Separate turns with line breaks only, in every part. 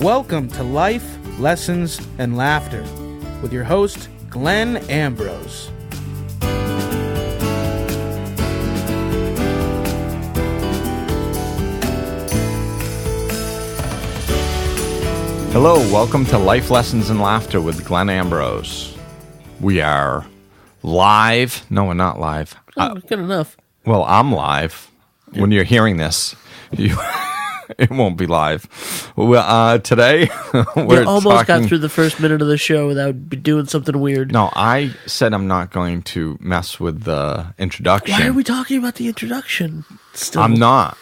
Welcome to Life, Lessons, and Laughter with your host, Glenn Ambrose.
Hello, welcome to Life, Lessons, and Laughter with Glenn Ambrose. We are live. No, we're not live.
Good enough.
Well, I'm live. When you're hearing this, it won't be live. Well, today, we're
almost
talking...
got through the first minute of the show without doing something weird.
No, I said I'm not going to mess with the introduction.
Why are we talking about the introduction still?
I'm not.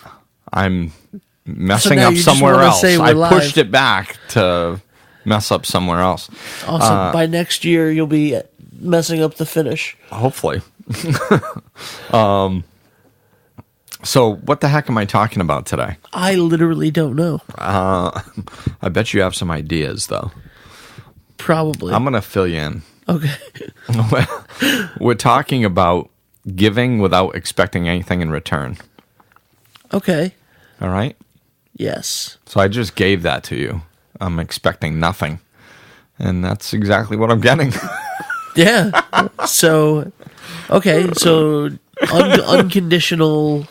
I'm messing
now
up
you just
somewhere
wanna
else.
say we're
I
live.
pushed it back to mess up somewhere else.
Awesome. By next year, you'll be messing up the finish.
Hopefully. So what the heck am I talking about today?
I literally don't know.
I bet you have some ideas, though.
Probably.
I'm going to fill you in.
Okay.
We're talking about giving without expecting anything in return.
Okay.
All right?
Yes.
So I just gave that to you. I'm expecting nothing. And that's exactly what I'm getting.
Yeah. So, okay. So, unconditional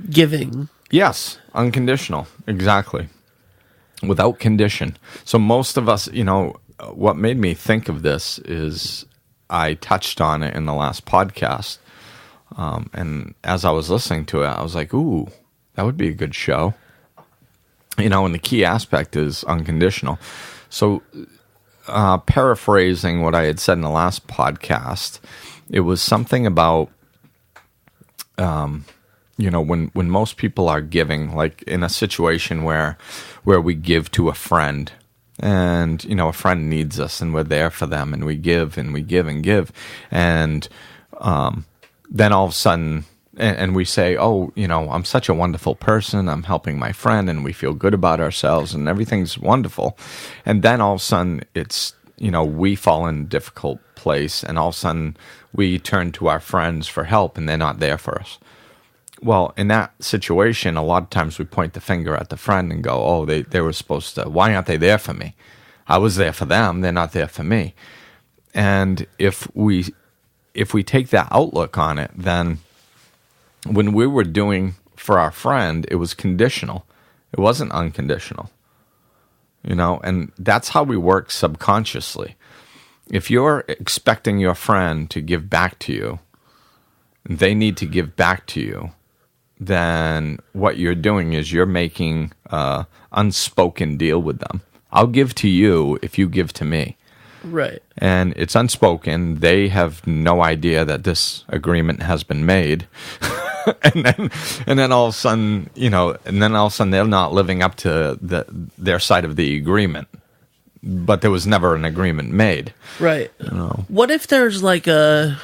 giving.
Yes, unconditional. Exactly. Without condition. So most of us, what made me think of this is I touched on it in the last podcast. And as I was listening to it, I was like, ooh, that would be a good show. And the key aspect is unconditional. So paraphrasing what I had said in the last podcast, it was something about, when most people are giving, like in a situation where we give to a friend and, a friend needs us and we're there for them and we give and we give and give. And then all of a sudden, and we say, oh, I'm such a wonderful person. I'm helping my friend and we feel good about ourselves and everything's wonderful. And then all of a sudden it's, we fall in a difficult place and all of a sudden we turn to our friends for help and they're not there for us. Well, in that situation, a lot of times we point the finger at the friend and go, oh, they were supposed to, why aren't they there for me? I was there for them. They're not there for me. And if we take that outlook on it, then when we were doing for our friend, it was conditional. It wasn't unconditional. And that's how we work subconsciously. If you're expecting your friend to give back to you, they need to give back to you, then what you're doing is you're making an unspoken deal with them. I'll give to you if you give to me.
Right.
And it's unspoken. They have no idea that this agreement has been made. and then all of a sudden, they're not living up to their side of the agreement. But there was never an agreement made.
Right. What if there's like an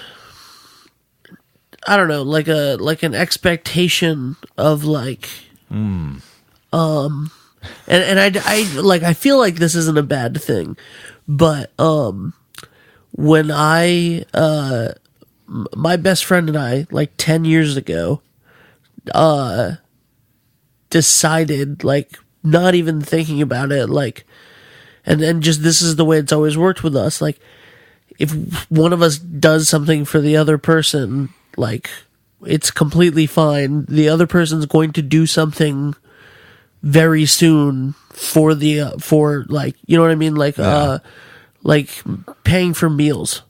expectation of and I feel like this isn't a bad thing, but when my best friend and I, 10 years ago, decided, not even thinking about it, and just this is the way it's always worked with us, if one of us does something for the other person, it's completely fine. The other person's going to do something very soon for you know what I mean? Paying for meals.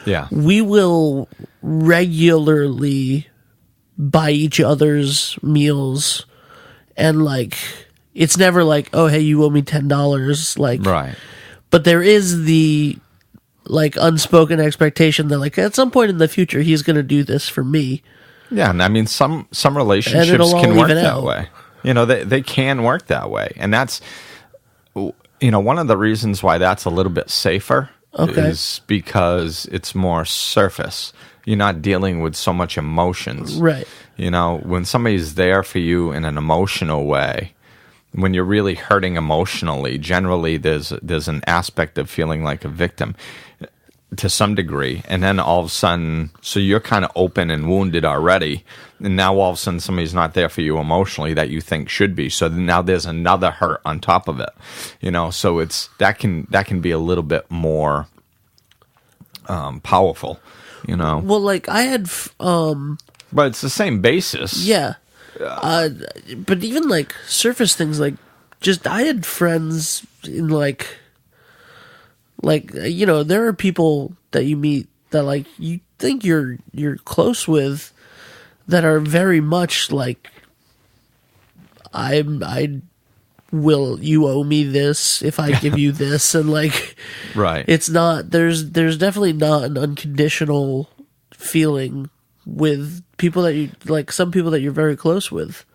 Yeah.
We will regularly buy each other's meals and it's never oh, hey, you owe me $10.
Right.
But there is the unspoken expectation that at some point in the future he's going to do this for me.
Yeah, and I mean some relationships can work that way. They can work that way. And that's one of the reasons why that's a little bit safer is because it's more surface. You're not dealing with so much emotions.
Right.
When somebody's there for you in an emotional way, when you're really hurting emotionally, generally there's an aspect of feeling like a victim. to some degree, and then all of a sudden, so you're kind of open and wounded already, and now all of a sudden somebody's not there for you emotionally that you think should be. So now there's another hurt on top of it, So that can be a little bit more powerful,
Well, like I had,
But it's the same basis.
yeah. But even like surface things, like just I had friends in like there are people that you meet that like you think you're close with that are very much like I will, you owe me this if I give you this, and like
Right.
it's not, there's definitely not an unconditional feeling with people that you like, some people that you're very close with.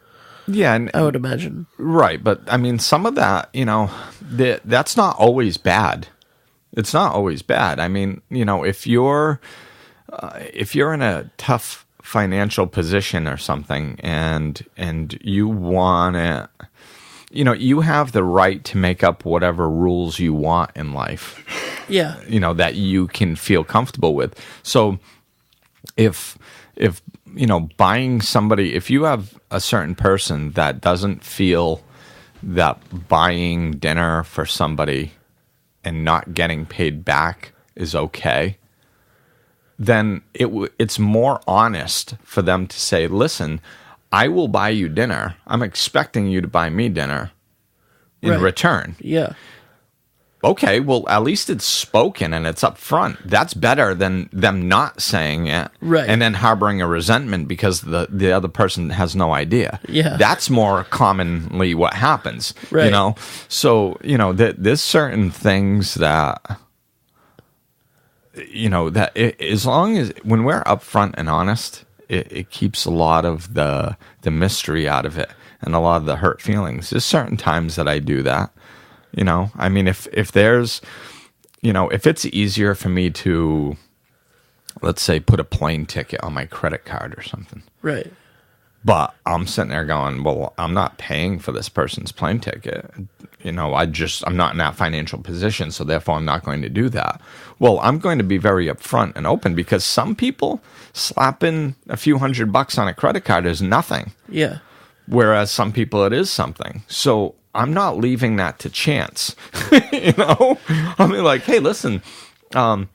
Yeah, and
I would imagine. Right,
but I mean, some of that, that's not always bad. It's not always bad. I mean, if you're in a tough financial position or something, and you want to, you have the right to make up whatever rules you want in life.
Yeah.
That you can feel comfortable with. So if buying somebody, if you have a certain person that doesn't feel that buying dinner for somebody and not getting paid back is okay, then it's more honest for them to say, listen, I will buy you dinner. I'm expecting you to buy me dinner in return.
Yeah.
Okay, well, at least it's spoken and it's up front. That's better than them not saying it,
right,
and then harboring a resentment because the other person has no idea.
Yeah.
That's more commonly what happens,
right.
So, there's certain things that, as long as, when we're upfront and honest, it keeps a lot of the mystery out of it and a lot of the hurt feelings. There's certain times that I do that. I mean, if there's, if it's easier for me to, let's say, put a plane ticket on my credit card or something.
Right.
But I'm sitting there going, well, I'm not paying for this person's plane ticket. I'm not in that financial position, so therefore I'm not going to do that. Well, I'm going to be very upfront and open, because some people slapping a few $100 on a credit card is nothing.
Yeah.
Whereas some people it is something. So I'm not leaving that to chance. I mean, like, hey, listen, I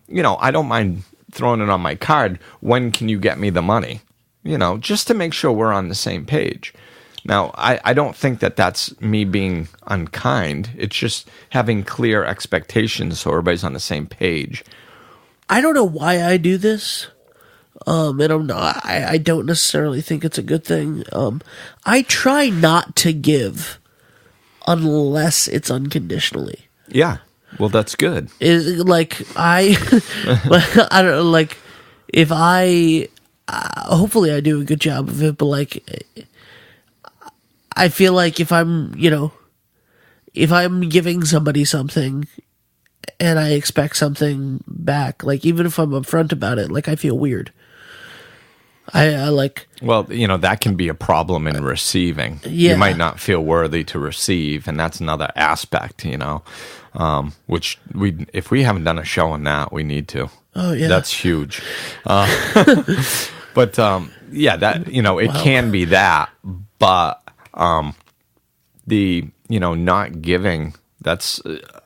don't mind throwing it on my card. When can you get me the money? Just to make sure we're on the same page. Now, I don't think that that's me being unkind. It's just having clear expectations so everybody's on the same page.
I don't know why I do this. I don't necessarily think it's a good thing. I try not to give unless it's unconditionally.
Yeah. Well, that's good.
Is like I don't know, like if I hopefully I do a good job of it, but like I feel like if I'm giving somebody something and I expect something back, like even if I'm upfront about it, like I feel weird. I like...
Well, that can be a problem in receiving.
Yeah.
You might not feel worthy to receive, and that's another aspect, which if we haven't done a show on that, we need to.
Oh, yeah.
That's huge. But, yeah, that, it can be that, but the, not giving, that's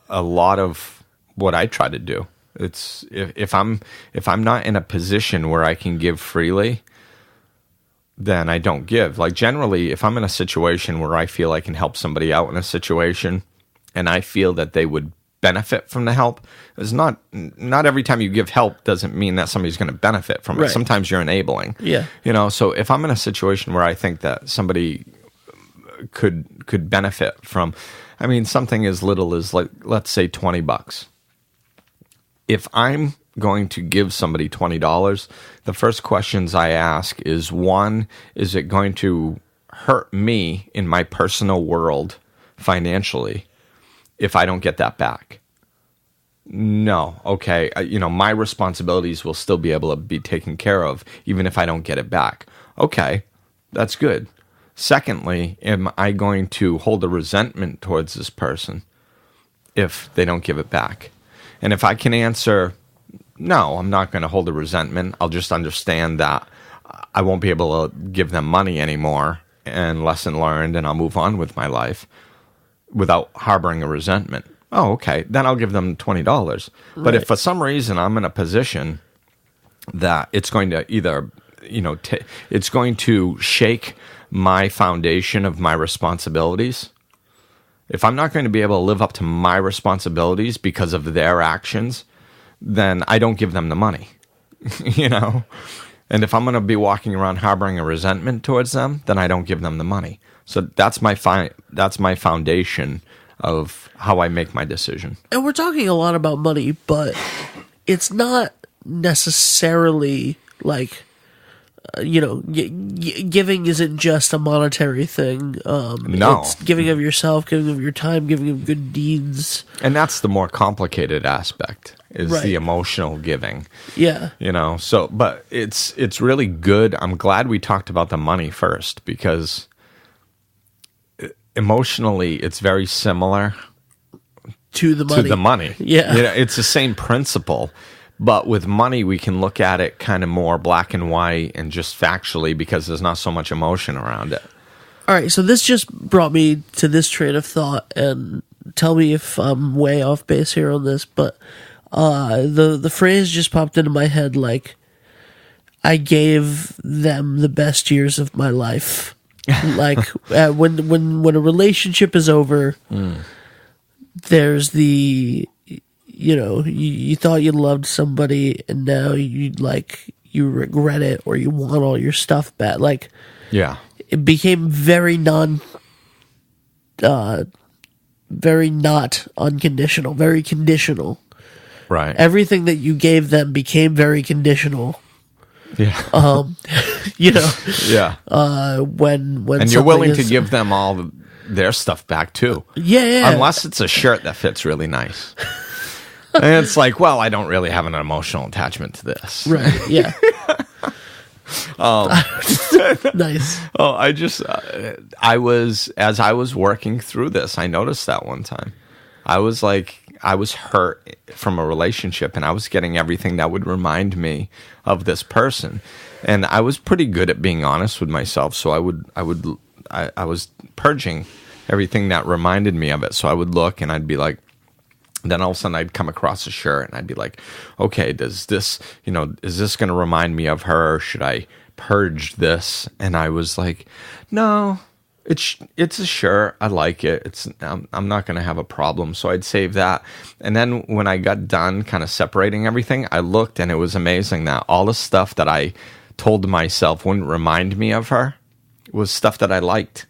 a lot of what I try to do. It's if I'm not in a position where I can give freely, then I don't give. Like generally, if I'm in a situation where I feel I can help somebody out in a situation, and I feel that they would benefit from the help, it's not every time you give help doesn't mean that somebody's going to benefit from it.
Right.
Sometimes you're enabling.
Yeah.
So if I'm in a situation where I think that somebody could benefit from, I mean, something as little as, like, let's say $20. If I'm going to give somebody $20, the first questions I ask is, one, is it going to hurt me in my personal world financially if I don't get that back? No. Okay. My responsibilities will still be able to be taken care of even if I don't get it back. Okay. That's good. Secondly, am I going to hold a resentment towards this person if they don't give it back? And if I can answer no, I'm not going to hold a resentment. I'll just understand that I won't be able to give them money anymore, and lesson learned, and I'll move on with my life without harboring a resentment. Oh, okay. Then I'll give them $20. But if for some reason I'm in a position that it's going to either, it's going to shake my foundation of my responsibilities, if I'm not going to be able to live up to my responsibilities because of their actions, then I don't give them the money, And if I'm going to be walking around harboring a resentment towards them, then I don't give them the money. So that's my foundation of how I make my decision.
And we're talking a lot about money, but it's not necessarily like, giving isn't just a monetary thing.
No.
It's giving of yourself, giving of your time, giving of good deeds.
And that's the more complicated aspect, is
Right.
the emotional giving.
Yeah.
But it's really good. I'm glad we talked about the money first, because emotionally it's very similar
To the money.
to the money.
Yeah.
It's the same principle. But with money, we can look at it kind of more black and white and just factually, because there's not so much emotion around it.
All right, so this just brought me to this train of thought, and tell me if I'm way off base here on this, but the phrase just popped into my head, like, I gave them the best years of my life. Like, when a relationship is over, there's the... you thought you loved somebody, and now you regret it, or you want all your stuff back. Like,
Yeah.
it became very not unconditional, very conditional.
Right.
Everything that you gave them became very conditional.
Yeah. Yeah.
When
And you're willing to give them all their stuff back too.
yeah.
Unless it's a shirt that fits really nice. And it's like, well, I don't really have an emotional attachment to this.
Right, yeah. Nice.
Oh, as I was working through this, I noticed that one time. I was hurt from a relationship, and I was getting everything that would remind me of this person. And I was pretty good at being honest with myself, so I was purging everything that reminded me of it. So I would look, and I'd be like, then all of a sudden I'd come across a shirt, and I'd be like, okay, is this going to remind me of her? Should I purge this? And I was like, no, it's a shirt. I like it. I'm not going to have a problem. So I'd save that. And then when I got done kind of separating everything, I looked, and it was amazing that all the stuff that I told myself wouldn't remind me of her was stuff that I liked.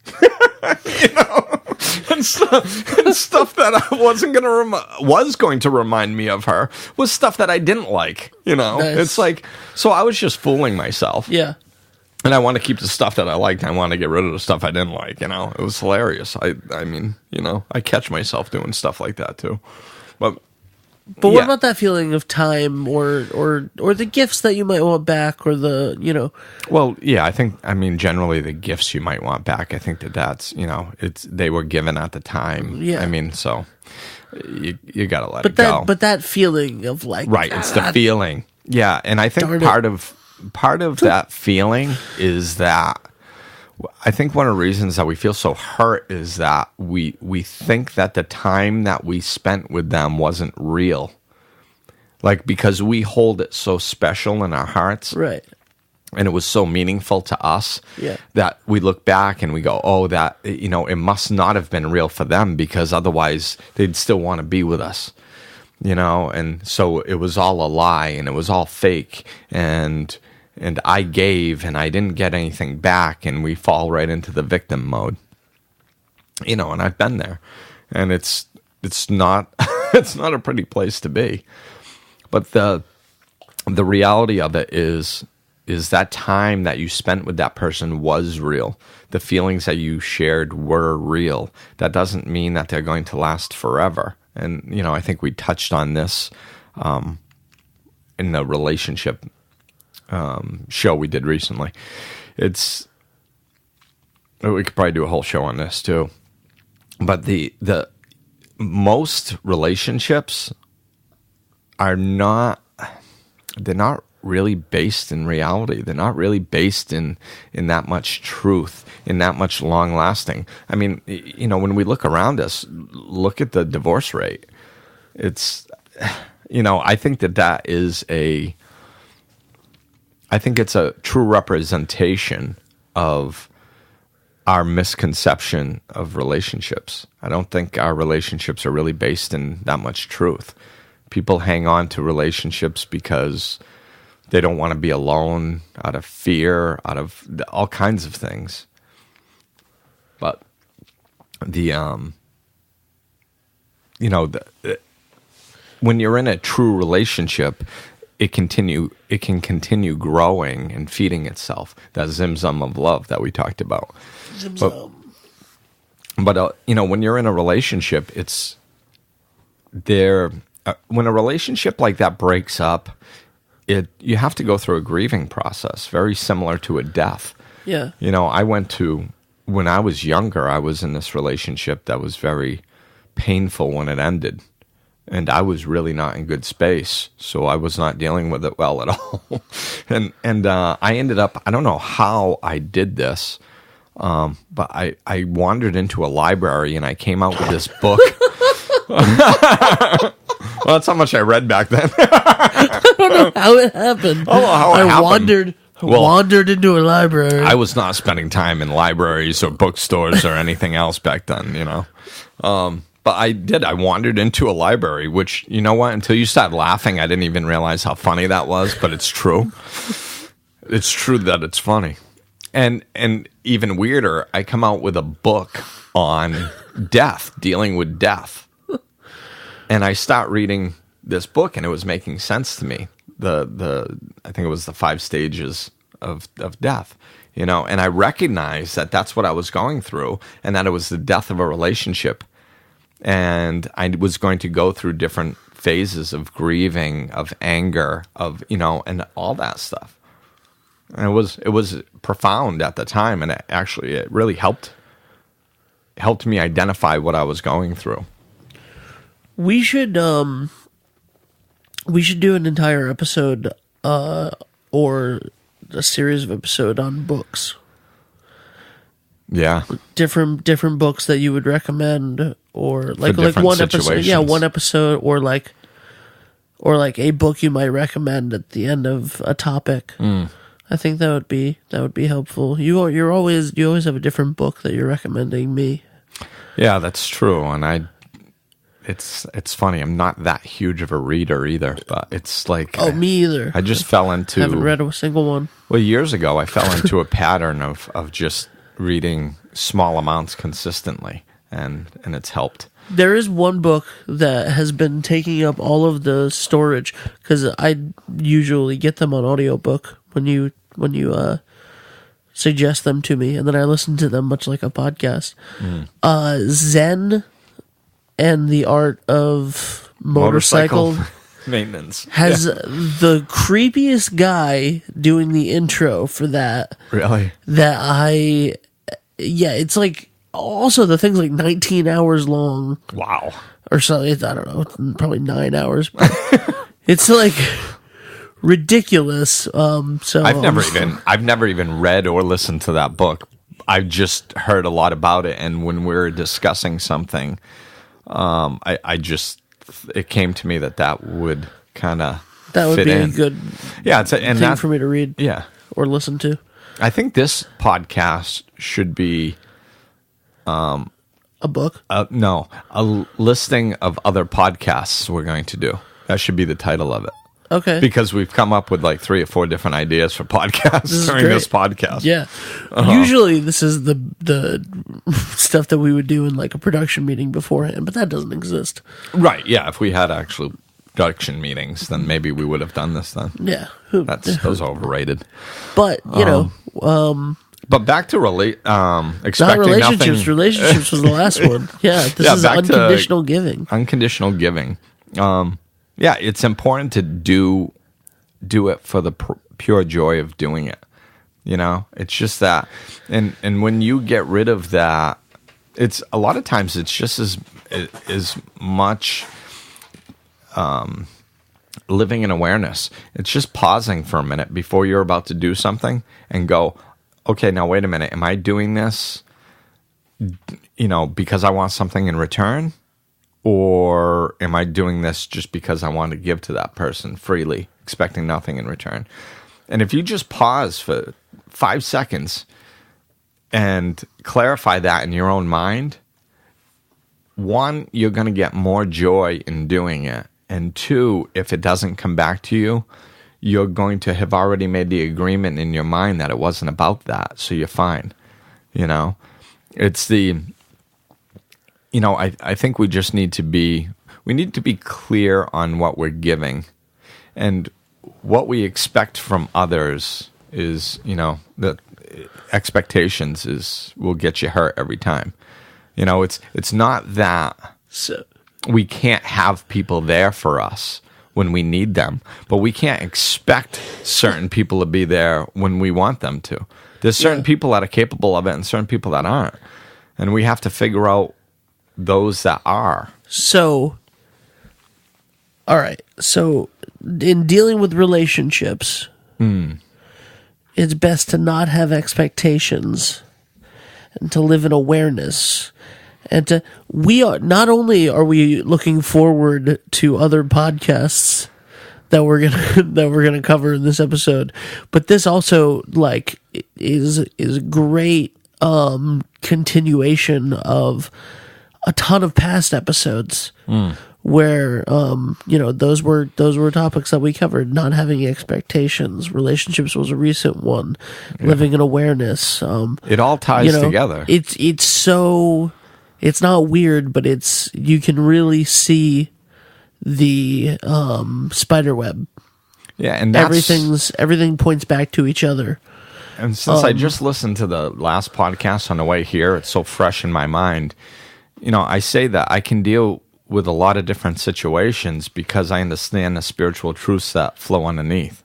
And stuff that I was going to remind me of her was stuff that I didn't like.
Nice.
It's like, so I was just fooling myself.
Yeah.
And I want to keep the stuff that I liked, and I want to get rid of the stuff I didn't like. It was hilarious. I mean, I catch myself doing stuff like that too. But
what about that feeling of time, or the gifts that you might want back, or the
Well, yeah, generally the gifts you might want back. I think that's they were given at the time.
Yeah.
I mean, so you gotta let it go.
But that feeling of like,
right, it's the feeling. Yeah, and I think part of that feeling is that I think one of the reasons that we feel so hurt is that we think that the time that we spent with them wasn't real. Like, because we hold it so special in our hearts.
Right.
And it was so meaningful to us.
Yeah.
That we look back and we go, oh, that, it must not have been real for them, because otherwise they'd still want to be with us. And so it was all a lie, and it was all fake. And I gave, and I didn't get anything back, and we fall right into the victim mode. And I've been there, and it's not it's not a pretty place to be. But the reality of it is that time that you spent with that person was real. The feelings that you shared were real. That doesn't mean that they're going to last forever. And I think we touched on this in the relationship show we did recently. We could probably do a whole show on this too. But the most relationships are not, they're not really based in reality. They're not really based in that much truth, in that much long lasting. I mean, when we look around us, look at the divorce rate. It's, I think that is I think it's a true representation of our misconception of relationships. I don't think our relationships are really based in that much truth. People hang on to relationships because they don't want to be alone, out of fear, out of all kinds of things. But when you're in a true relationship, it can continue growing and feeding itself. That zim-zum of love that we talked about.
Zim-zum.
But when you're in a relationship, it's there. When a relationship like that breaks up, you have to go through a grieving process, very similar to a death.
Yeah.
When I was younger, I was in this relationship that was very painful when it ended. And I was really not in good space, so I was not dealing with it well at all. and I ended up, I don't know how I did this, but I wandered into a library and I came out with this book. Well, that's how much I read back then.
I don't know how it happened.
I
wandered into a library.
I was not spending time in libraries or bookstores or anything else back then, But I did. I wandered into a library, which, you know what? Until you started laughing, I didn't even realize how funny that was, but it's true. It's true that it's funny. And even weirder, I come out with a book on death, dealing with death. And I start reading this book, and it was making sense to me. I think it was the 5 stages of death, and I recognized that that's what I was going through, and that it was the death of a relationship. And I was going to go through different phases of grieving, of anger, of, and all that stuff. And it was profound at the time, and it really helped me identify what I was going through.
We should do an entire episode or a series of episodes on books.
Yeah.
Different books that you would recommend, or like one episode.
Situations.
Yeah, one episode, or like a book you might recommend at the end of a topic. I think that would be helpful. You always have a different book that you're recommending me.
Yeah, that's true. And it's funny. I'm not that huge of a reader either, but it's like
me either.
I just fell into.
Haven't read a single one.
Well, years ago, I fell into a pattern of just reading small amounts consistently, and it's helped.
There is one book that has been taking up all of the storage, because I usually get them on audiobook when you suggest them to me, and then I listen to them much like a podcast. Zen and the Art of Motorcycle
maintenance
has the creepiest guy doing the intro for that.
Really?
It's like, also the thing's like 19 hours long.
Wow.
Or something. I don't know, probably 9 hours. But it's like ridiculous. So
I've never even read or listened to that book. I've just heard a lot about it, and when we're discussing something, it came to me that would kind of
fit in. A good thing for me to read, or listen to.
I think this podcast should be
a book.
No, a listing of other podcasts we're going to do. That should be the title of it.
Okay.
Because we've come up with like 3 or 4 different ideas for podcasts during this podcast.
Yeah. Usually this is the stuff that we would do in like a production meeting beforehand, but that doesn't exist.
Right. Yeah. If we had actual production meetings, then maybe we would have done this then.
Yeah.
Those are overrated.
But,
but back to expecting
relationships.
nothing.
Relationships was the last one. Yeah. This is unconditional giving.
Unconditional giving. Yeah, it's important to do it for the pure joy of doing it. It's just that, and when you get rid of that, it's a lot of times it's just as much living in awareness. It's just pausing for a minute before you're about to do something and go, okay, now wait a minute. Am I doing this, because I want something in return? Or am I doing this just because I want to give to that person freely, expecting nothing in return? And if you just pause for 5 seconds and clarify that in your own mind, one, you're going to get more joy in doing it. And two, if it doesn't come back to you, you're going to have already made the agreement in your mind that it wasn't about that. So you're fine. It's I think we just need to be clear on what we're giving, and what we expect from others is, the expectations will get you hurt every time. It's not that we can't have people there for us when we need them, but we can't expect certain people to be there when we want them to. There's certain people that are capable of it and certain people that aren't. And we have to figure out those that are.
So, all right. So, in dealing with relationships, it's best to not have expectations and to live in awareness. And not only are we looking forward to other podcasts that we're gonna cover in this episode, but this also is great continuation of a ton of past episodes where those were topics that we covered. Not having expectations, relationships was a recent one. Living in awareness.
It all ties together.
It's not weird, but you can really see the spider web.
Yeah, and
everything points back to each other.
And since I just listened to the last podcast on the way here, it's so fresh in my mind. I say that I can deal with a lot of different situations because I understand the spiritual truths that flow underneath.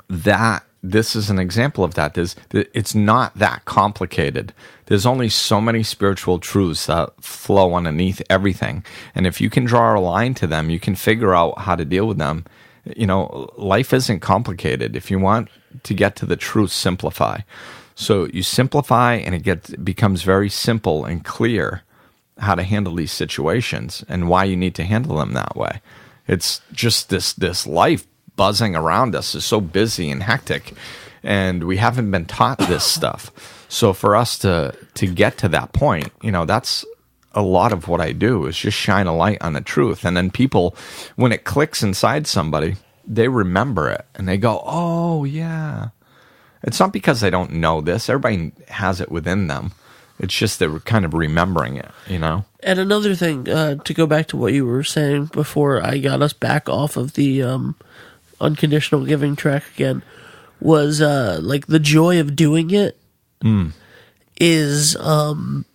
This is an example of that. It's not that complicated. There's only so many spiritual truths that flow underneath everything. And if you can draw a line to them, you can figure out how to deal with them. Life isn't complicated. If you want to get to the truth, simplify. So you simplify and it becomes very simple and clear how to handle these situations and why you need to handle them that way. It's just this life buzzing around us is so busy and hectic, and we haven't been taught this stuff. So for us to get to that point, that's a lot of what I do is just shine a light on the truth. And then people, when it clicks inside somebody, they remember it and they go, oh yeah. It's not because they don't know this. Everybody has it within them. It's just they're kind of remembering it, And
another thing, to go back to what you were saying before I got us back off of the unconditional giving track again, was the joy of doing it is to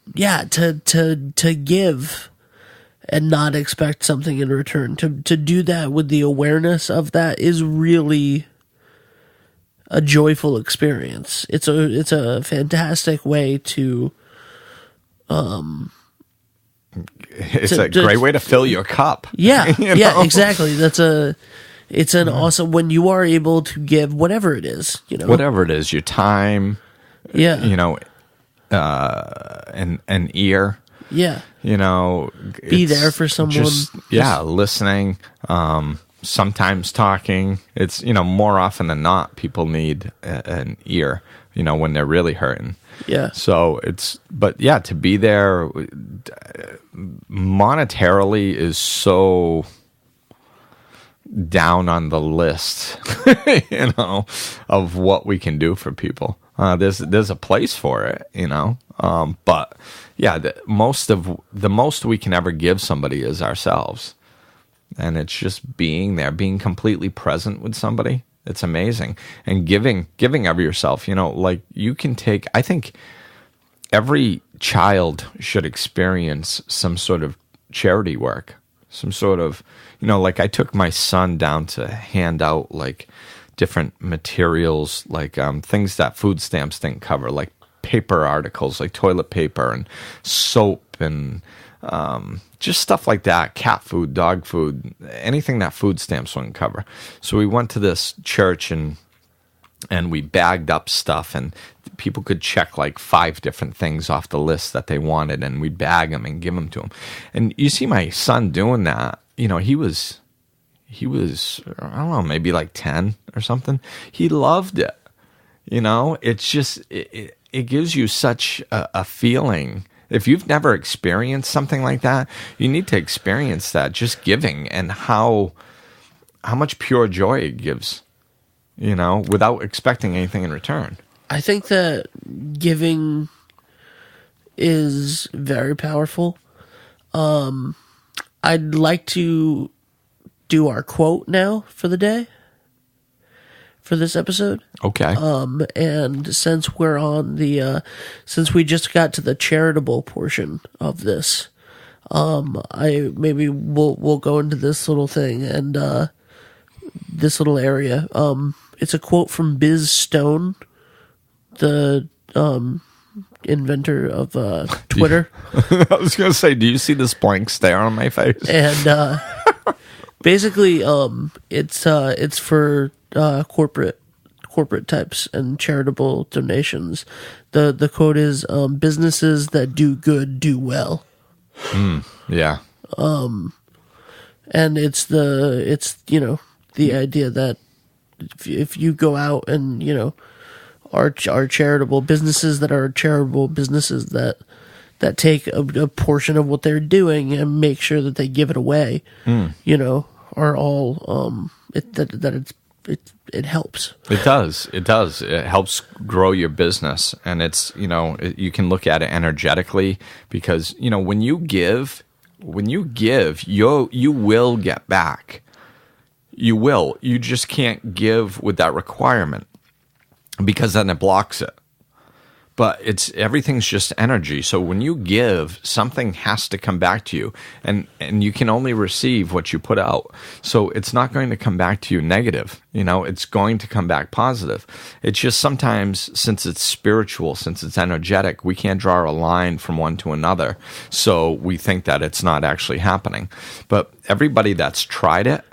give and not expect something in return. To do that with the awareness of that is really a joyful experience. It's a fantastic way to
it's a great way to fill your cup.
Yeah, yeah, exactly. It's an awesome when you are able to give whatever it is,
Whatever it is, your time, an ear.
Yeah. Be there for someone.
Listening, sometimes talking. It's, more often than not, people need an ear, when they're really hurting.
Yeah.
So to be there monetarily is so down on the list, of what we can do for people. There's a place for it, but yeah, the most we can ever give somebody is ourselves. And it's just being there, being completely present with somebody. It's amazing. And giving of yourself, you can take, I think every child should experience some sort of charity work, some sort of, I took my son down to hand out different materials, things that food stamps didn't cover, like paper articles, like toilet paper and soap and just stuff like that, cat food, dog food, anything that food stamps wouldn't cover. So we went to this church and we bagged up stuff, and people could check like 5 different things off the list that they wanted, and we'd bag them and give them to them. And you see my son doing that. You know, he was, I don't know, maybe like 10 or something. He loved it. You know, it's just, it gives you such a feeling. If you've never experienced something like that, you need to experience that, just giving, and how much pure joy it gives, you know, without expecting anything in return.
I think that giving is very powerful. I'd like to do our quote now for the day, for this episode.
Okay.
And since we're on the, since we just got to the charitable portion of this, we'll go into this little thing and, this little area. It's a quote from Biz Stone, the, inventor of, Twitter.
I was going to say, do you see this blank stare on my face?
And, basically, it's for, corporate types and charitable donations. The quote is, businesses that do good do well.
Yeah.
And it's you know, the idea that if you go out and, you know, are charitable businesses that take a portion of what they're doing and make sure that they give it away, you know, are all, it helps.
It does. It helps grow your business. And it's, you know, you can look at it energetically because, you know, when you give, you will get back. You will. You just can't give with that requirement because then it blocks it. But everything's just energy. So when you give, something has to come back to you, and you can only receive what you put out. So it's not going to come back to you negative. You know, it's going to come back positive. It's just sometimes, since it's spiritual, since it's energetic, we can't draw a line from one to another. So we think that it's not actually happening. But everybody that's tried it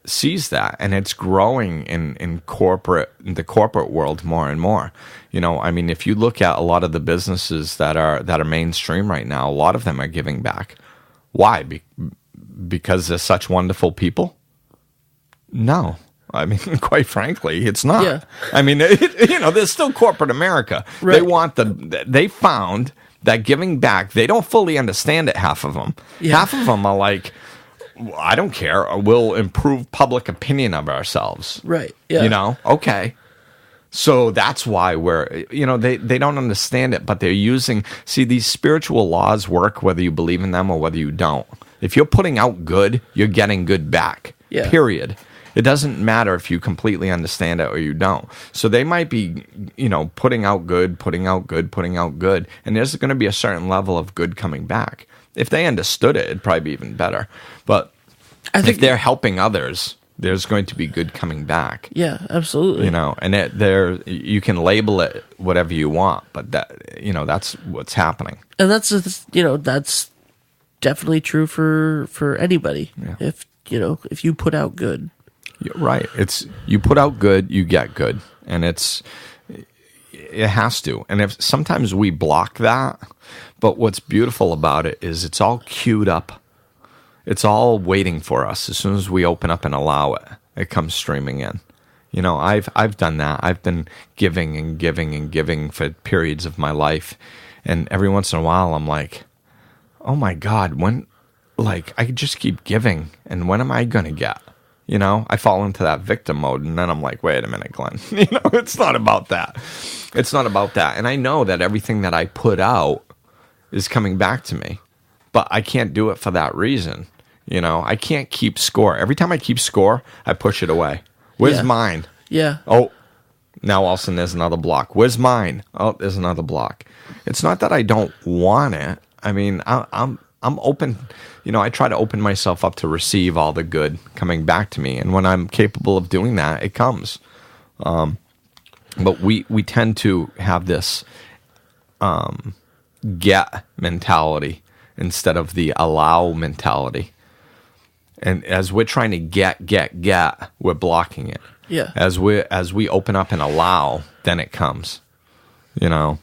sees that, and it's growing in the corporate world more and more. You know, I mean, if you look at a lot of the businesses that are mainstream right now, a lot of them are giving back. Why? Because they're such wonderful people? No. I mean, quite frankly, it's not.
Yeah.
I mean, you know, there's still corporate America.
Right.
They found that giving back, they don't fully understand it, half of them.
Yeah.
Half of them are like, I don't care. We'll improve public opinion of ourselves.
Right. Yeah.
You know? Okay. So that's why they don't understand it, but they're see, these spiritual laws work whether you believe in them or whether you don't. If you're putting out good, you're getting good back.
Yeah.
Period. It doesn't matter if you completely understand it or you don't. So they might be, you know, putting out good, and there's going to be a certain level of good coming back. If they understood it, it'd probably be even better. But I think if they're helping others, there's going to be good coming back.
Yeah, absolutely.
You know, and you can label it whatever you want, but that's what's happening.
And that's definitely true for anybody. Yeah. If you put out good.
You're right. You put out good, you get good. And it has to. And if sometimes we block that, but what's beautiful about it is it's all queued up. It's all waiting for us. As soon as we open up and allow it, it comes streaming in. You know, I've done that. I've been giving and giving and giving for periods of my life. And every once in a while I'm like, oh my God, I just keep giving, and when am I going to get? You know, I fall into that victim mode, and then I'm like, wait a minute, Glenn. You know, it's not about that. It's not about that. And I know that everything that I put out is coming back to me, but I can't do it for that reason. You know, I can't keep score. Every time I keep score, I push it away. Where's mine? Yeah. Oh, now all of a sudden there's another block. Where's mine? Oh, there's another block. It's not that I don't want it. I mean, I'm open. You know, I try to open myself up to receive all the good coming back to me, and when I'm capable of doing that, it comes. But we tend to have this get mentality instead of the allow mentality. And as we're trying to get, we're blocking it.
Yeah.
As we open up and allow, then it comes.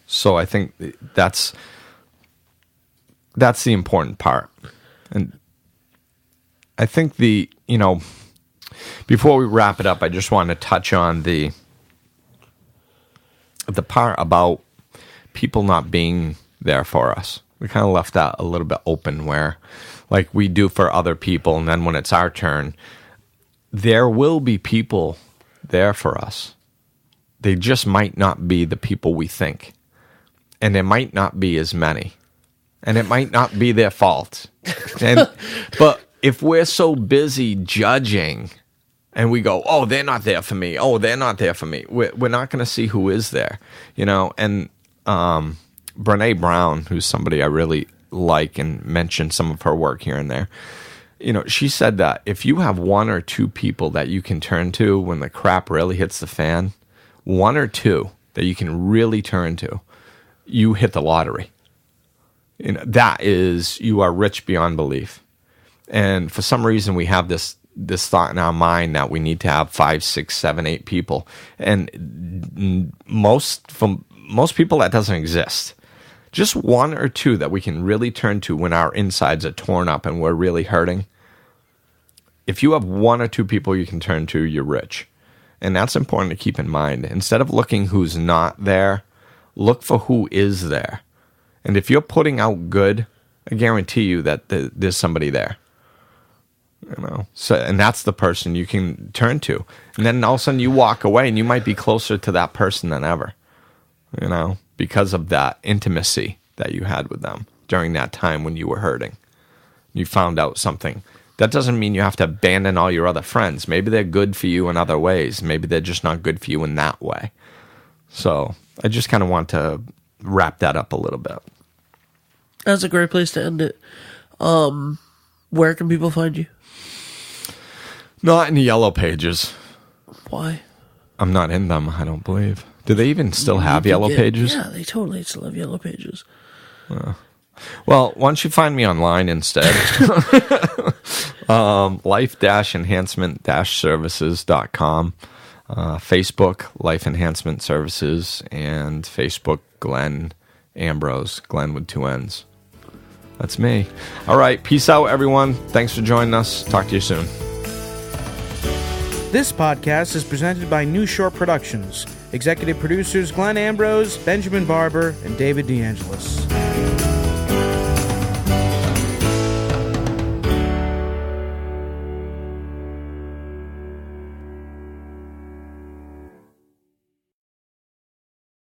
So I think that's the important part. And I think before we wrap it up, I just want to touch on the part about people not being there for us. We kind of left that a little bit open where, like we do for other people, and then when it's our turn, there will be people there for us. They just might not be the people we think. And there might not be as many. And it might not be their fault. But if we're so busy judging and we go, oh, they're not there for me. Oh, they're not there for me. We're not going to see who is there. And Brene Brown, who's somebody I really like and mentioned some of her work here and there, she said that if you have one or two people that you can turn to when the crap really hits the fan, one or two that you can really turn to, you hit the lottery. That is, you are rich beyond belief. And for some reason, we have this thought in our mind that we need to have 5, 6, 7, 8 people. And most people, that doesn't exist. Just one or two that we can really turn to when our insides are torn up and we're really hurting. If you have one or two people you can turn to, you're rich. And that's important to keep in mind. Instead of looking who's not there, look for who is there. And if you're putting out good, I guarantee you that there's somebody there. So, and that's the person you can turn to. And then all of a sudden you walk away and you might be closer to that person than ever. Because of that intimacy that you had with them during that time when you were hurting. You found out something. That doesn't mean you have to abandon all your other friends. Maybe they're good for you in other ways. Maybe they're just not good for you in that way. So I just kind of want to wrap that up a little bit.
That's a great place to end it. Where can people find you?
Not in the yellow pages.
Why?
I'm not in them, I don't believe. Do they even still have yellow pages?
Yeah, they totally still have yellow pages.
Well, why don't you find me online instead? life-enhancement-services.com. Facebook, Life Enhancement Services, and Facebook, Glenn Ambrose, Glenn with 2 N's. That's me. All right, peace out, everyone. Thanks for joining us. Talk to you soon.
This podcast is presented by New Shore Productions. Executive producers Glenn Ambrose, Benjamin Barber, and David DeAngelis.